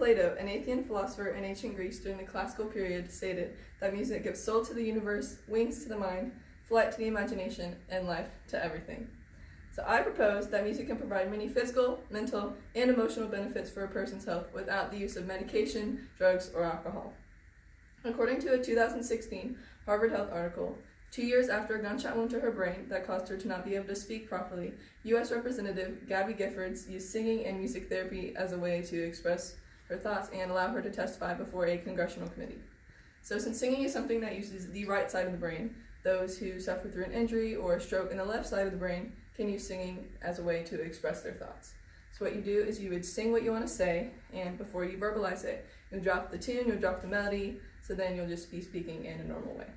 Plato, an Athenian philosopher in ancient Greece during the classical period, stated that music gives soul to the universe, wings to the mind, flight to the imagination, and life to everything. So I propose that music can provide many physical, mental, and emotional benefits for a person's health without the use of medication, drugs, or alcohol. According to a 2016 Harvard Health article, 2 years after a gunshot wound to her brain that caused her to not be able to speak properly, U.S. Representative Gabby Giffords used singing and music therapy as a way to express her thoughts and allow her to testify before a congressional committee. So since singing is something that uses the right side of the brain, those who suffer through an injury or a stroke in the left side of the brain can use singing as a way to express their thoughts. So what you do is you would sing what you want to say, and before you verbalize it, you'll drop the tune, you'll drop the melody, so then you'll just be speaking in a normal way.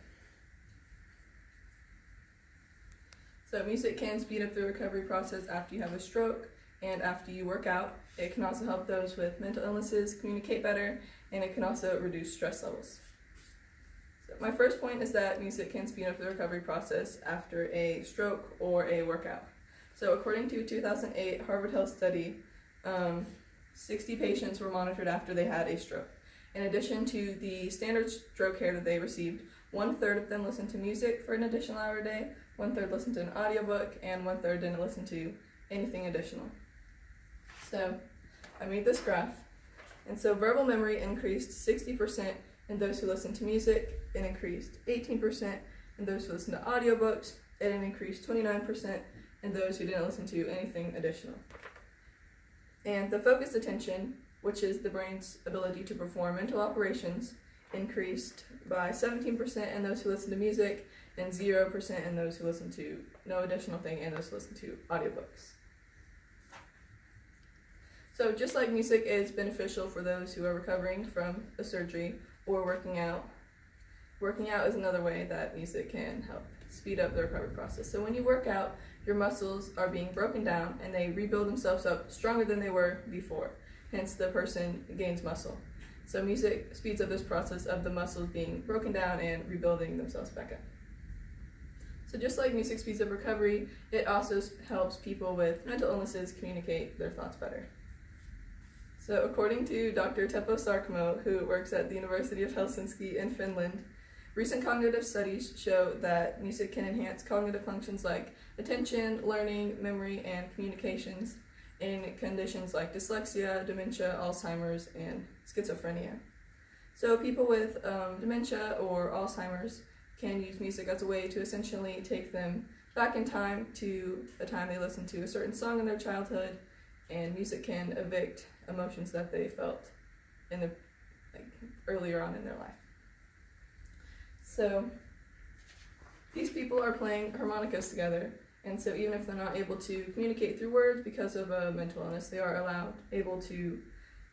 So music can speed up the recovery process after you have a stroke and after you work out. It can also help those with mental illnesses communicate better, and it can also reduce stress levels. So my first point is that music can speed up the recovery process after a stroke or a workout. So according to a 2008 Harvard Health study, 60 patients were monitored after they had a stroke. In addition to the standard stroke care that they received, 1/3 of them listened to music for an additional hour a day, 1/3 listened to an audiobook, and 1/3 didn't listen to anything additional. So I made this graph, and so verbal memory increased 60% in those who listened to music, it increased 18% in those who listened to audiobooks, and it increased 29% in those who didn't listen to anything additional. And the focused attention, which is the brain's ability to perform mental operations, increased by 17% in those who listened to music and 0% in those who listened to no additional thing and those who listened to audiobooks. So just like music is beneficial for those who are recovering from a surgery or working out is another way that music can help speed up the recovery process. So when you work out, your muscles are being broken down and they rebuild themselves up stronger than they were before. Hence, the person gains muscle. So music speeds up this process of the muscles being broken down and rebuilding themselves back up. So just like music speeds up recovery, it also helps people with mental illnesses communicate their thoughts better. So according to Dr. Teppo Sarkamo, who works at the University of Helsinki in Finland, recent cognitive studies show that music can enhance cognitive functions like attention, learning, memory, and communications in conditions like dyslexia, dementia, Alzheimer's, and schizophrenia. So people with dementia or Alzheimer's can use music as a way to essentially take them back in time to a time they listened to a certain song in their childhood, and music can evict emotions that they felt in earlier on in their life. So these people are playing harmonicas together, and so even if they're not able to communicate through words because of a mental illness, they are able to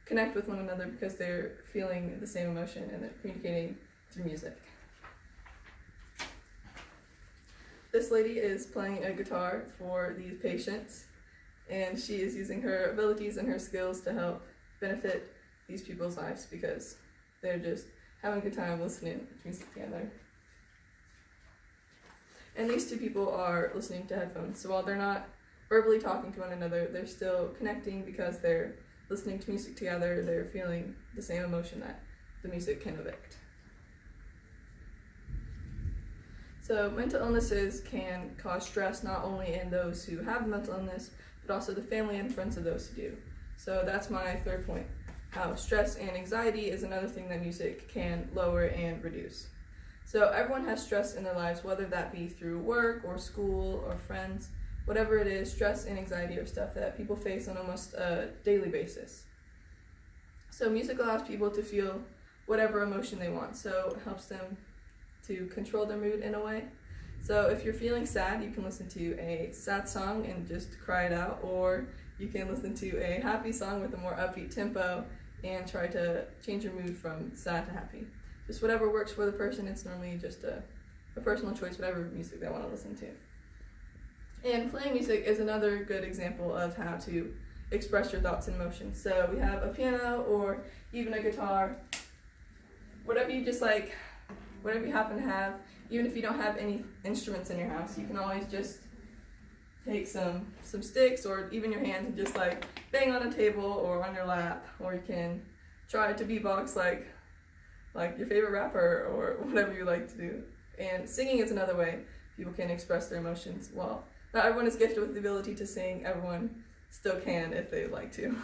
connect with one another because they're feeling the same emotion and they're communicating through music. This lady is playing a guitar for these patients, and she is using her abilities and her skills to help benefit these people's lives because they're just having a good time listening to music together. And these two people are listening to headphones, so while they're not verbally talking to one another, they're still connecting because they're listening to music together, they're feeling the same emotion that the music can evict. So mental illnesses can cause stress not only in those who have the mental illness, but also the family and friends of those who do. So that's my third point, how stress and anxiety is another thing that music can lower and reduce. So everyone has stress in their lives, whether that be through work or school or friends, whatever it is, stress and anxiety are stuff that people face on almost a daily basis. So music allows people to feel whatever emotion they want, so it helps them to control their mood in a way. So if you're feeling sad, you can listen to a sad song and just cry it out, or you can listen to a happy song with a more upbeat tempo and try to change your mood from sad to happy. Just whatever works for the person. It's normally just a personal choice, whatever music they want to listen to. And playing music is another good example of how to express your thoughts and emotions. So we have a piano or even a guitar, whatever you just like, whatever you happen to have. Even if you don't have any instruments in your house, you can always just take some sticks or even your hands and just like bang on a table or on your lap, or you can try to beatbox like your favorite rapper or whatever you like to do. And singing is another way people can express their emotions. Well, not everyone is gifted with the ability to sing. Everyone still can if they'd like to.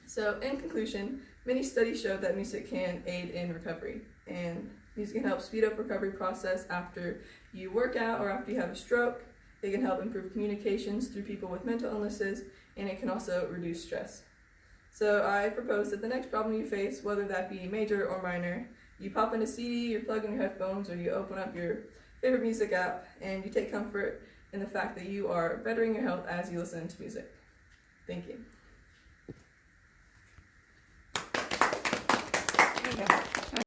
So in conclusion, many studies show that music can aid in recovery, and music can help speed up recovery process after you work out or after you have a stroke. It can help improve communications through people with mental illnesses, and it can also reduce stress. So I propose that the next problem you face, whether that be major or minor, you pop in a CD, you plug in your headphones, or you open up your favorite music app, and you take comfort in the fact that you are bettering your health as you listen to music. Thank you.